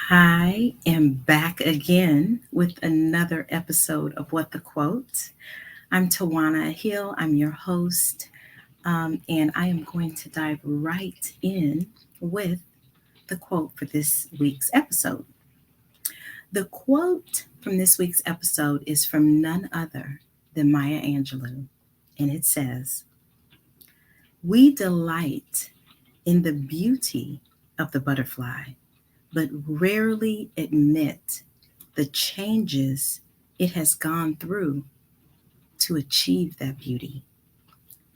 I am back again with another episode of What the Quote. I'm Tajuana Hill, I'm your host, and I am going to dive right in with the quote for this week's episode. The quote from this week's episode is from none other than Maya Angelou, and it says, "We delight in the beauty of the butterfly, but rarely admit the changes it has gone through to achieve that beauty."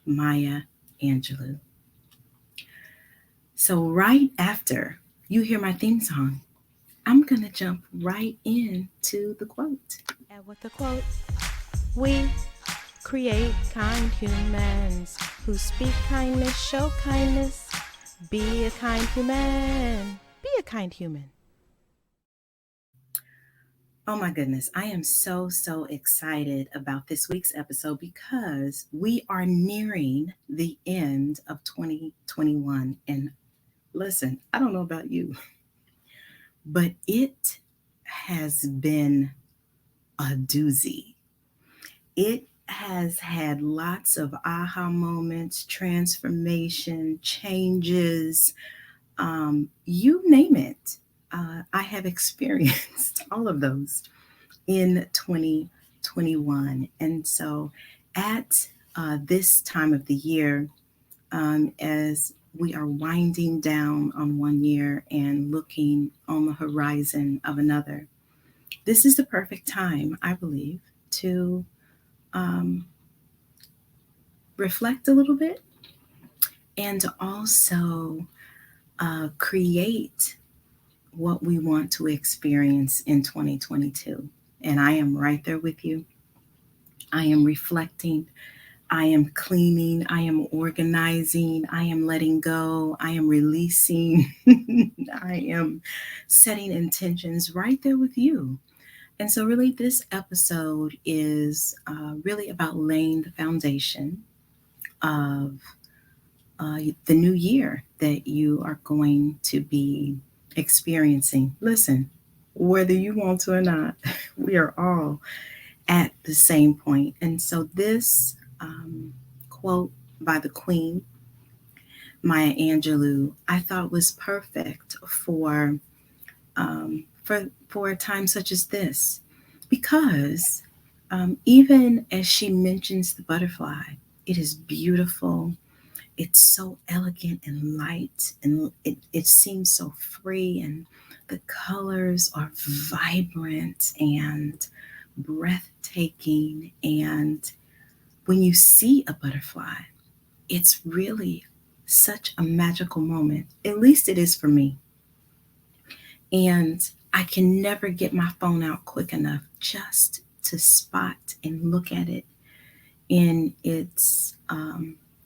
Maya Angelou. So, right after you hear my theme song, I'm going to jump right into the quote. And with the quote, we create kind humans who speak kindness, show kindness. Be a kind human. Be a kind human. Oh my goodness, I am so excited about this week's episode because we are nearing the end of 2021. And listen, I don't know about you, but it has been a doozy. It has had lots of aha moments, transformation, changes, you name it. I have experienced all of those in 2021. And so at this time of the year, as we are winding down on one year and looking on the horizon of another, this is the perfect time, I believe, to um, reflect a little bit and to also create what we want to experience in 2022. And I am right there with you. I am reflecting. I am cleaning. I am organizing. I am letting go. I am releasing. I am setting intentions right there with you. And so, really, this episode is really about laying the foundation of the new year that you are going to be experiencing. Listen, whether you want to or not, we are all at the same point. And so, this quote by the Queen, Maya Angelou, I thought was perfect for a time such as this, because even as she mentions the butterfly, it is beautiful. It's so elegant and light, and it seems so free, and the colors are vibrant and breathtaking. And when you see a butterfly, it's really such a magical moment. At least it is for me. And I can never get my phone out quick enough just to spot and look at it in its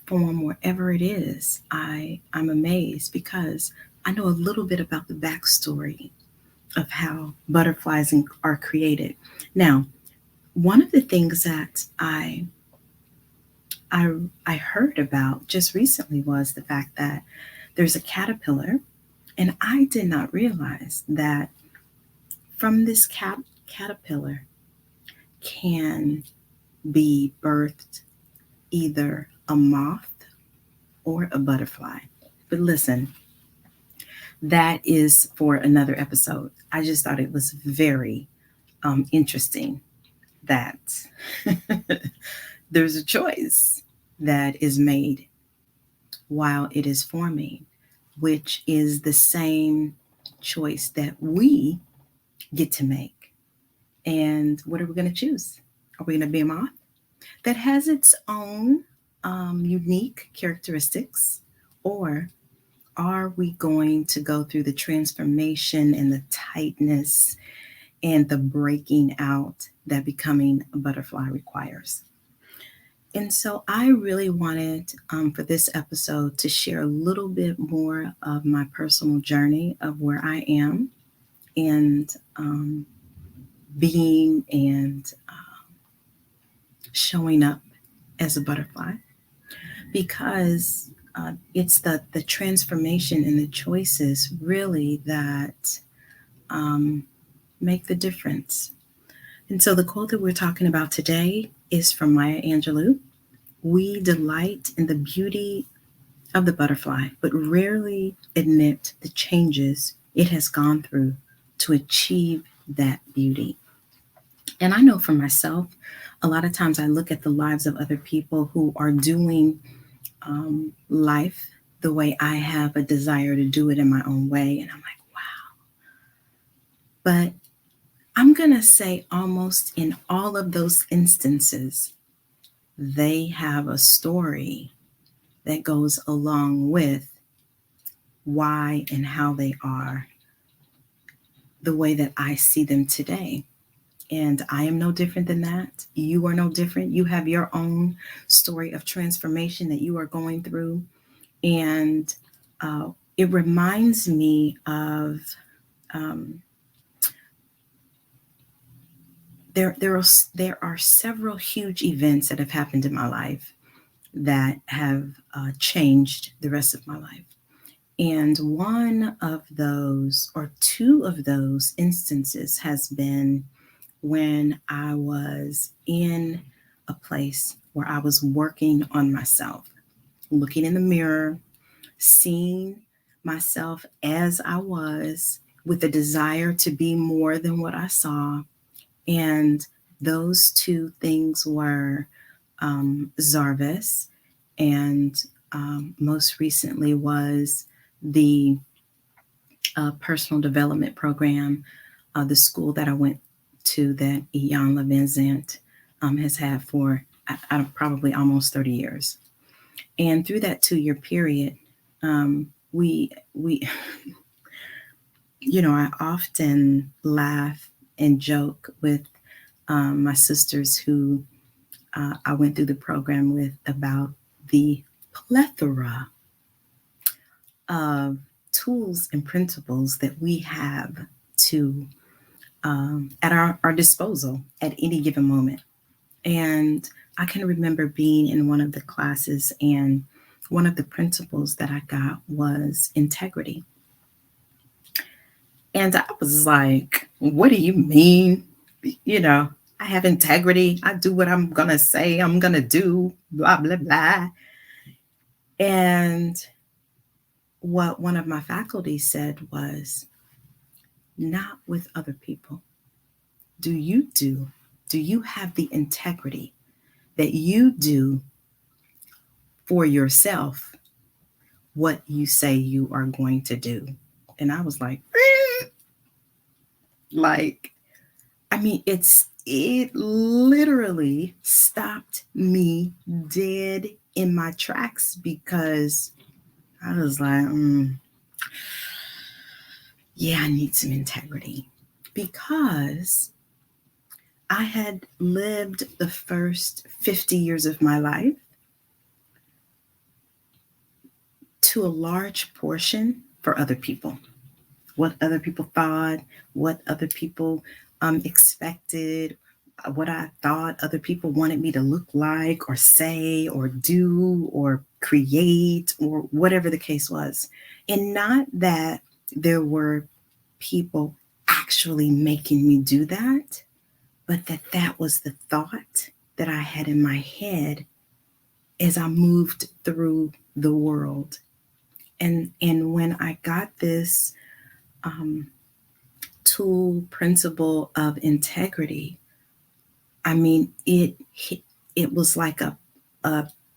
form, wherever it is. I'm amazed because I know a little bit about the backstory of how butterflies are created. Now, one of the things that I, I heard about just recently was the fact that there's a caterpillar, and I did not realize that from this caterpillar can be birthed either a moth or a butterfly. But listen, that is for another episode. I just thought it was very interesting that there's a choice that is made while it is forming, which is the same choice that we get to make. And what are we going to choose? Are we going to be a moth that has its own unique characteristics? Or are we going to go through the transformation and the tightness and the breaking out that becoming a butterfly requires? And so I really wanted for this episode to share a little bit more of my personal journey of where I am and being and showing up as a butterfly, because it's the transformation and the choices really that um, make the difference. And so the quote that we're talking about today is from Maya Angelou. We delight in the beauty of the butterfly, but rarely admit the changes it has gone through to achieve that beauty. And I know for myself, a lot of times I look at the lives of other people who are doing life the way I have a desire to do it in my own way. And I'm like, wow. But I'm going to say almost in all of those instances, they have a story that goes along with why and how they are the way that I see them today. And I am no different than that. You are no different. You have your own story of transformation that you are going through. And it reminds me of um, there are several huge events that have happened in my life that have changed the rest of my life. And one of those, or two of those instances, has been when I was in a place where I was working on myself, looking in the mirror, seeing myself as I was with a desire to be more than what I saw. And those two things were Zarvis, and most recently was the personal development program, the school that I went to that Ian Levinzant has had for probably almost 30 years. And through that 2 year period, we I often laugh and joke with my sisters who I went through the program with about the plethora of tools and principles that we have to at our disposal at any given moment. And I can remember being in one of the classes, and one of the principles that I got was integrity. And I was like, what do you mean? You know, I have integrity. I do what I'm going to say I'm going to do, blah, blah, blah. And what one of my faculty said was, not with other people. Do you do? Do you have the integrity that you do for yourself what you say you are going to do? And I was like, like, I mean, it literally stopped me dead in my tracks because I was like, yeah, I need some integrity because I had lived the first 50 years of my life to a large portion for other people. What other people thought, what other people expected, what I thought other people wanted me to look like or say or do or create or whatever the case was. And not that there were people actually making me do that, but that was the thought that I had in my head as I moved through the world. And when I got this um, tool principle of integrity, I mean, it was like a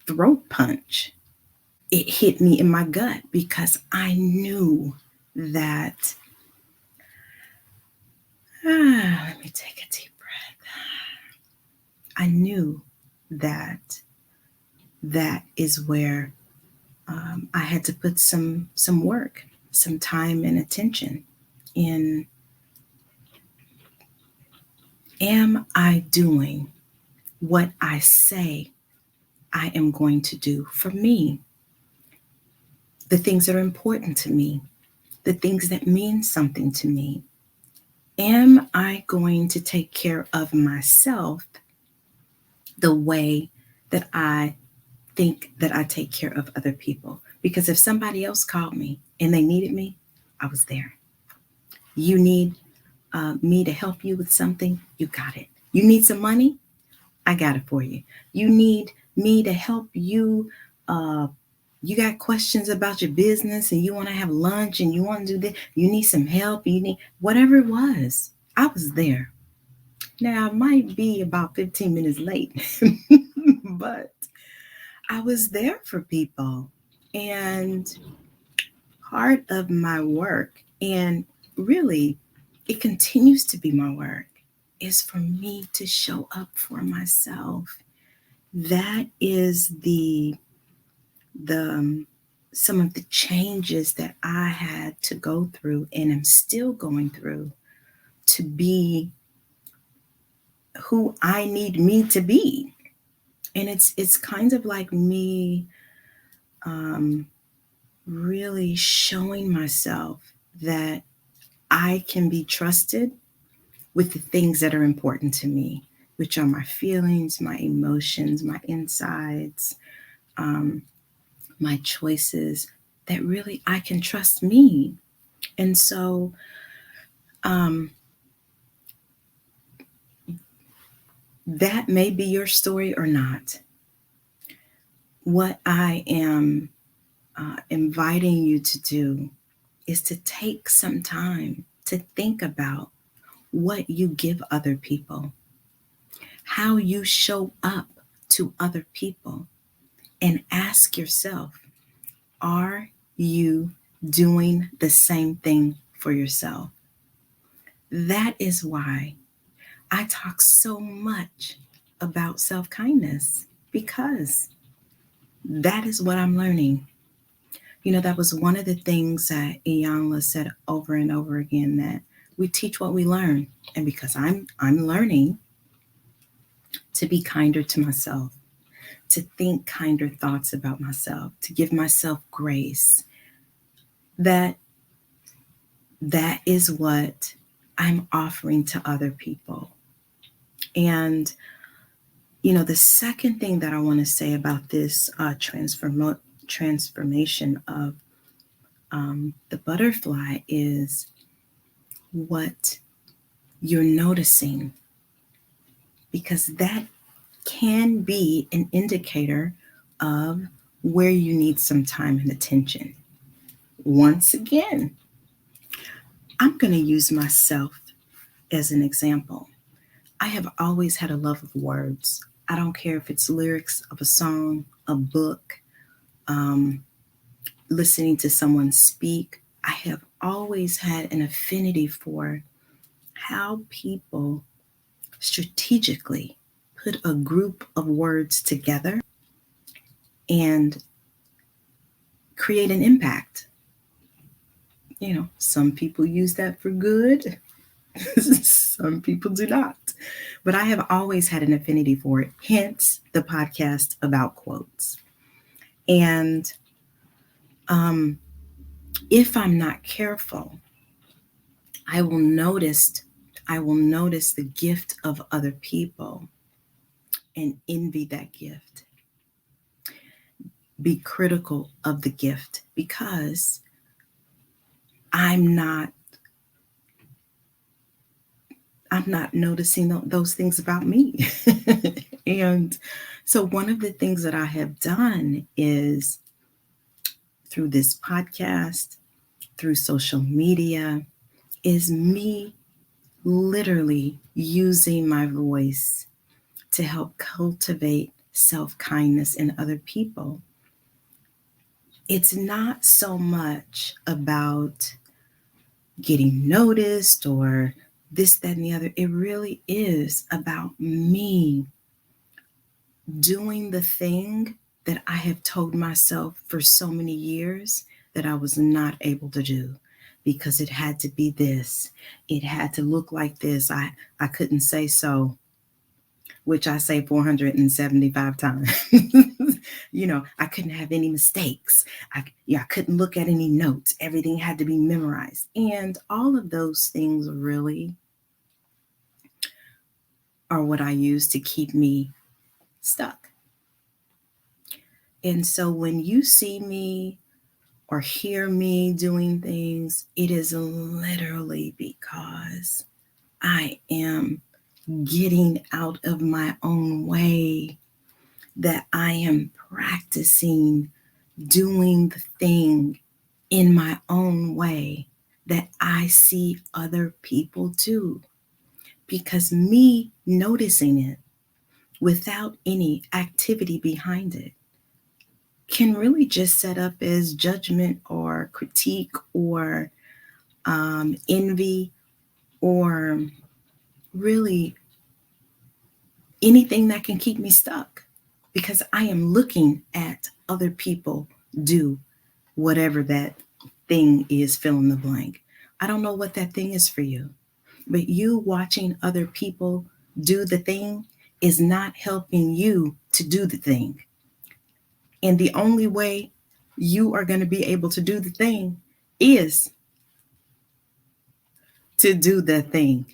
throat punch. It hit me in my gut because I knew that, let me take a deep breath. I knew that that is where I had to put some work, some time and attention in. Am I doing what I say I am going to do for me? The things that are important to me, the things that mean something to me. Am I going to take care of myself the way that I think that I take care of other people? Because if somebody else called me and they needed me, I was there. You need me to help you with something, you got it. You need some money, I got it for you. You need me to help you. You got questions about your business and you want to have lunch and you want to do this. You need some help. You need whatever it was. I was there. Now, I might be about 15 minutes late, but I was there for people. And part of my work, and really, it continues to be my work, is for me to show up for myself. That is the some of the changes that I had to go through and am still going through to be who I need me to be. And it's kind of like me um, really showing myself that I can be trusted with the things that are important to me, which are my feelings, my emotions, my insides, um, my choices, that really I can trust me. And so um, that may be your story or not. What I am inviting you to do is to take some time to think about what you give other people, how you show up to other people, and ask yourself, are you doing the same thing for yourself? That is why I talk so much about self kindness, because that is what I'm learning. You know, that was one of the things that Iyanla said over and over again, that we teach what we learn. And because I'm learning to be kinder to myself, to think kinder thoughts about myself, to give myself grace, that that is what I'm offering to other people. And you know, the second thing that I want to say about this transformation of the butterfly is what you're noticing, because that can be an indicator of where you need some time and attention. Once again, I'm going to use myself as an example. I have always had a love of words. I don't care if it's lyrics of a song, a book, um, listening to someone speak. I have always had an affinity for how people strategically put a group of words together and create an impact. You know, some people use that for good, some people do not. But I have always had an affinity for it, hence the podcast about quotes. And um, if I'm not careful, I will notice I will notice the gift of other people and envy that gift. Be critical of the gift because I'm not I'm not noticing those things about me. And so one of the things that I have done is through this podcast, through social media, is me literally using my voice to help cultivate self kindness in other people. It's not so much about getting noticed or this, that, and the other. It really is about me doing the thing that I have told myself for so many years that I was not able to do, because it had to be this, it had to look like this. I couldn't say so, which I say 475 times. You know, I couldn't have any mistakes. I couldn't look at any notes. Everything had to be memorized. And all of those things really are what I use to keep me stuck. And so when you see me or hear me doing things, it is literally because I am getting out of my own way, that I am practicing doing the thing in my own way that I see other people do. Because me noticing it without any activity behind it can really just set up as judgment or critique or envy or really anything that can keep me stuck because I am looking at other people do whatever that thing is, fill in the blank. I don't know what that thing is for you, but you watching other people do the thing is not helping you to do the thing. And the only way you are going to be able to do the thing is to do the thing.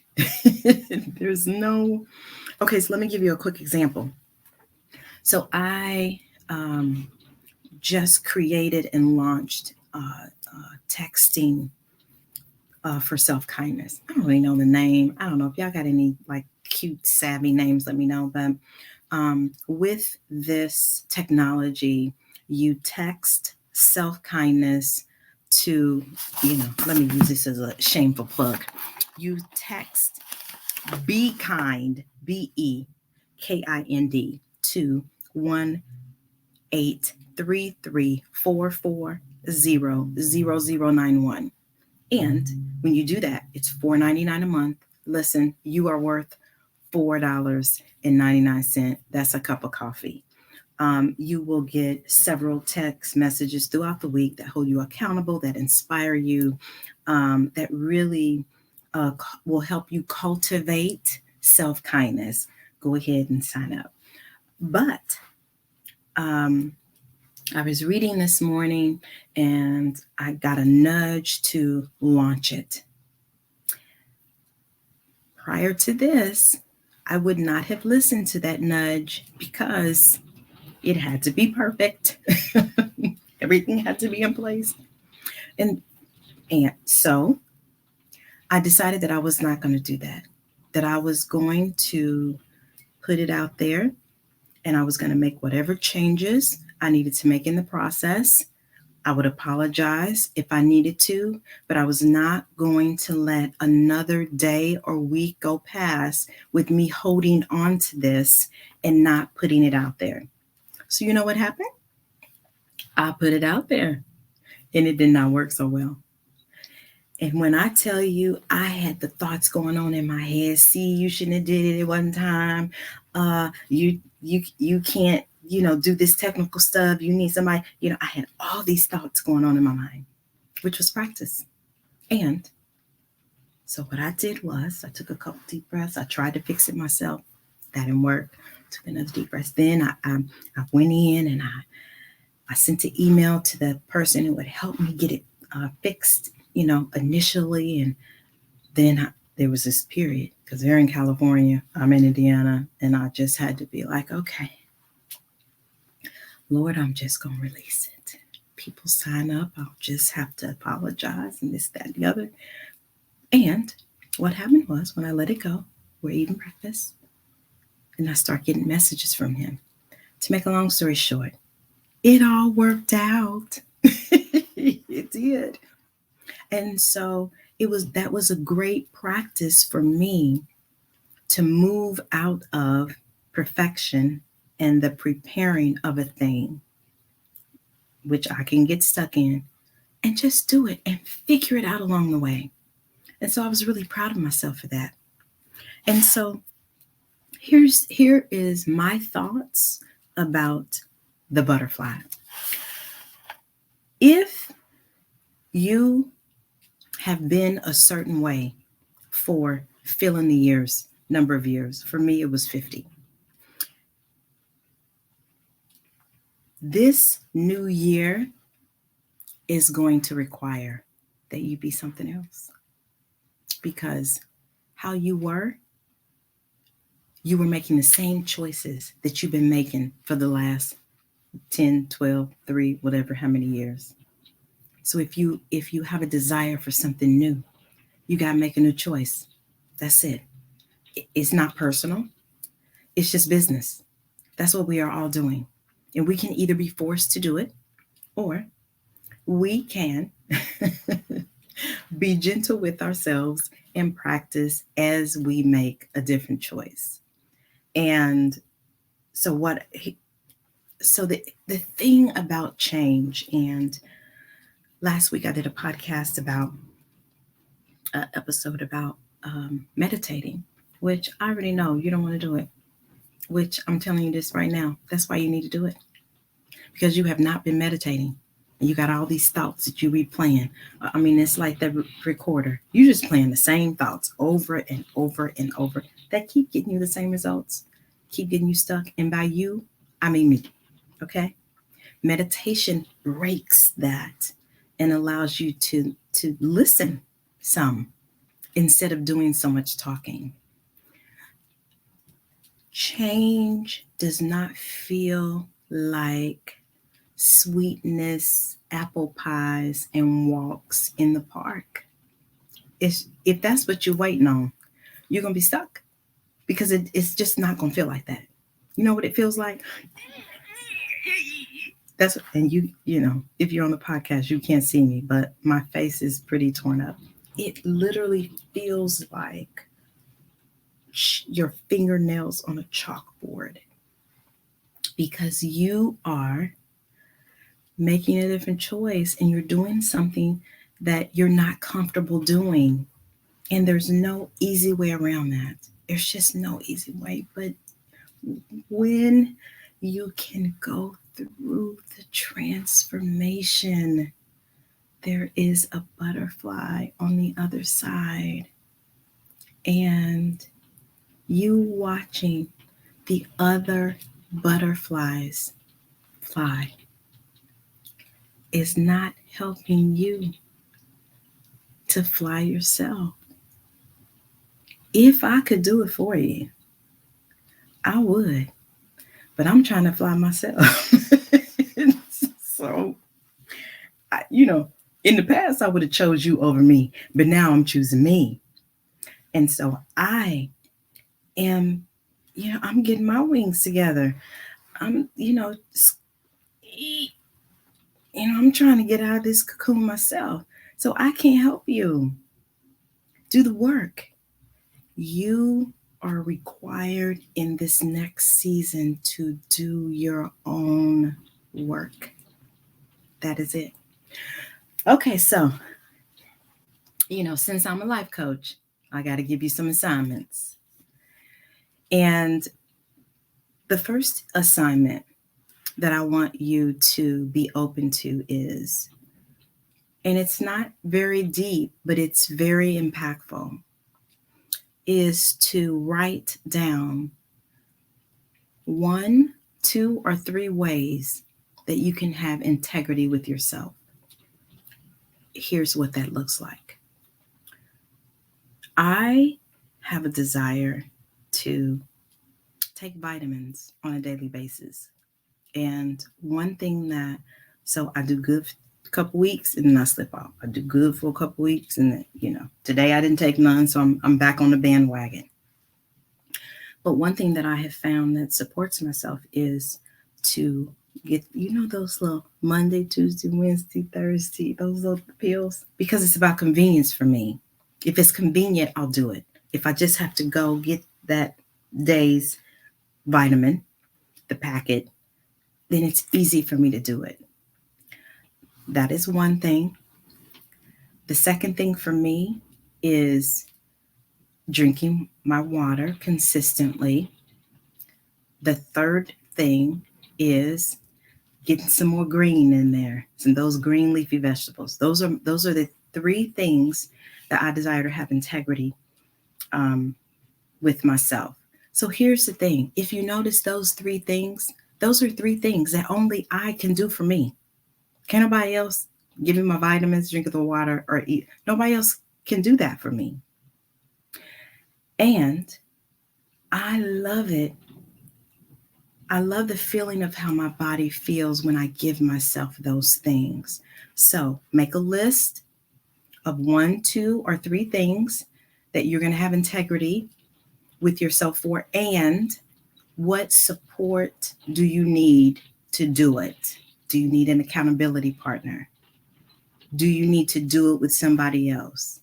There's no. Okay, so let me give you a quick example. So I just created and launched texting for self kindness. I don't really know the name. I don't know if y'all got any like cute, savvy names. Let me know. But with this technology, you text self kindness to, let me use this as a shameful plug. You text be kind, BEKIND, to 1-833-440-0091. And when you do that, it's $4.99 a month. Listen, you are worth $4.99. That's a cup of coffee. You will get several text messages throughout the week that hold you accountable, that inspire you, that really will help you cultivate self kindness. Go ahead and sign up. But um, I was reading this morning and I got a nudge to launch it. Prior to this, I would not have listened to that nudge because it had to be perfect. Everything had to be in place. And and so I decided that I was not going to do that. That I was going to put it out there and I was going to make whatever changes I needed to make in the process. I would apologize if I needed to, but I was not going to let another day or week go past with me holding on to this and not putting it out there. So, you know what happened? I put it out there and it did not work so well. And when I tell you, I had the thoughts going on in my head. See, you shouldn't have did it at one time. You can't, do this technical stuff. You need somebody. I had all these thoughts going on in my mind, which was practice. And so what I did was I took a couple deep breaths. I tried to fix it myself. That didn't work. Took another deep breath. Then I went in and I sent an email to the person who would help me get it fixed, initially. And then there was this period because they're in California, I'm in Indiana, and I just had to be like, okay, Lord, I'm just going to release it. People sign up, I'll just have to apologize and this, that, and the other. And what happened was when I let it go, we're eating breakfast, and I start getting messages from him. To make a long story short, it all worked out. It did. And so that was a great practice for me to move out of perfection and the preparing of a thing, which I can get stuck in, and just do it and figure it out along the way. And so I was really proud of myself for that. And so here is my thoughts about the butterfly. If you have been a certain way for fill in the years, number of years, for me it was 50. This new year is going to require that you be something else, because how you were making the same choices that you've been making for the last 10, 12, 3, whatever, how many years. So if you have a desire for something new, you got to make a new choice. That's it. It's not personal, it's just business. That's what we are all doing. And we can either be forced to do it, or we can be gentle with ourselves and practice as we make a different choice. And so what so the thing about change, and last week I did a podcast about an episode about meditating, which I already know you don't want to do it, which I'm telling you this right now. That's why you need to do it, because you have not been meditating. And you got all these thoughts that you replaying. I mean, it's like the recorder. You just playing the same thoughts over and over and over that keep getting you the same results, keep getting you stuck. And by you, I mean me. Okay? Meditation breaks that and allows you to listen some instead of doing so much talking. Change does not feel like sweetness, apple pies, and walks in the park. If that's what you're waiting on, you're going to be stuck, because it's just not going to feel like that. You know what it feels like? That's, and you know, if you're on the podcast, you can't see me, but my face is pretty torn up. It literally feels like your fingernails on a chalkboard, because you are making a different choice and you're doing something that you're not comfortable doing. And there's no easy way around that. There's just no easy way. But when you can go through the transformation, there is a butterfly on the other side. And you watching the other butterflies fly is not helping you to fly yourself. If I could do it for you, I would, but I'm trying to fly myself. So, you know, in the past, I would have chose you over me, but now I'm choosing me. And so I am, I'm getting my wings together. I'm, I'm trying to get out of this cocoon myself. So I can't help you. Do the work. You are required in this next season to do your own work. That is it. Okay, so, since I'm a life coach, I got to give you some assignments. And the first assignment that I want you to be open to is, and it's not very deep, but it's very impactful, is to write down 1, 2, or 3 ways that you can have integrity with yourself. Here's what that looks like. I have a desire to take vitamins on a daily basis. And one thing so I do good a couple weeks and then I slip off. I do good for a couple weeks and then, today I didn't take none, so I'm back on the bandwagon. But one thing that I have found that supports myself is to get, those little Monday, Tuesday, Wednesday, Thursday, those little pills, because it's about convenience for me. If it's convenient, I'll do it. If I just have to go get that day's vitamin, the packet, then it's easy for me to do it. That is one thing. The second thing for me is drinking my water consistently. The third thing is getting some more green in there, some those green leafy vegetables. Those are the 3 things that I desire to have integrity with myself. So here's the thing. If you notice those 3 things, those are 3 things that only I can do for me. Can nobody else give me my vitamins, drink the water, or eat? Nobody else can do that for me. And I love it. I love the feeling of how my body feels when I give myself those things. So make a list of 1, 2, or 3 things that you're going to have integrity with yourself for, and what support do you need to do it? Do you need an accountability partner? Do you need to do it with somebody else?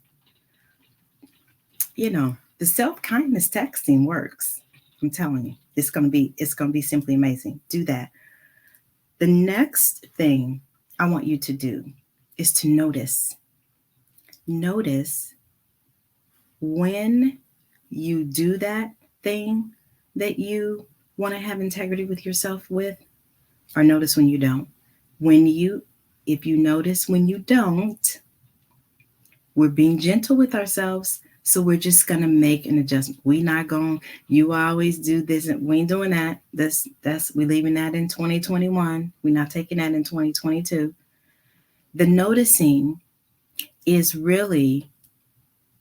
You know, the self-kindness texting works. I'm telling you, it's going to be simply amazing. Do that. The next thing I want you to do is to notice. Notice when you do that thing that you want to have integrity with yourself with, or notice when you don't. When you, if you notice when you don't, we're being gentle with ourselves. So we're just gonna make an adjustment. We not going, you always do this, and we ain't doing that. That's we leaving that in 2021. We're not taking that in 2022. The noticing is really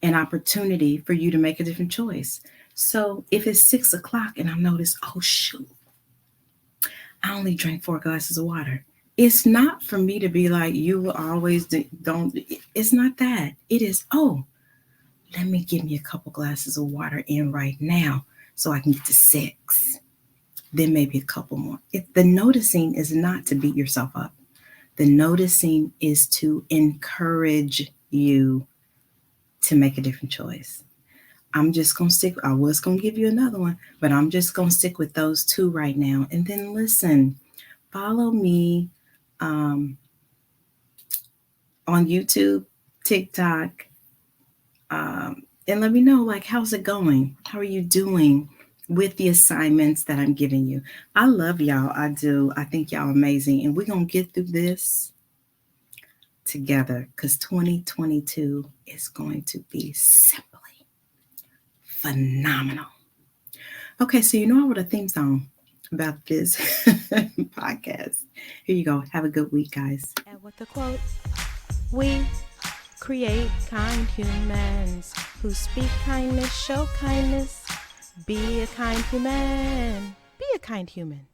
an opportunity for you to make a different choice. So if it's 6 o'clock and I notice, oh shoot, I only drank 4 glasses of water. It's not for me to be like, you will always don't. It's not that. It is, oh, let me give me a couple glasses of water in right now so I can get to 6. Then maybe a couple more. The noticing is not to beat yourself up. The noticing is to encourage you to make a different choice. I'm just going to stick, I was going to give you another one, but I'm just going to stick with those two right now. And then listen, follow me on YouTube, TikTok, and let me know, like, how's it going? How are you doing with the assignments that I'm giving you? I love y'all. I do. I think y'all amazing. And we're going to get through this together because 2022 is going to be simply phenomenal. Okay, so you know I wrote a theme song about this podcast. Here you go. Have a good week, guys. And with the quote, we create kind humans who speak kindness, show kindness, be a kind human. Be a kind human.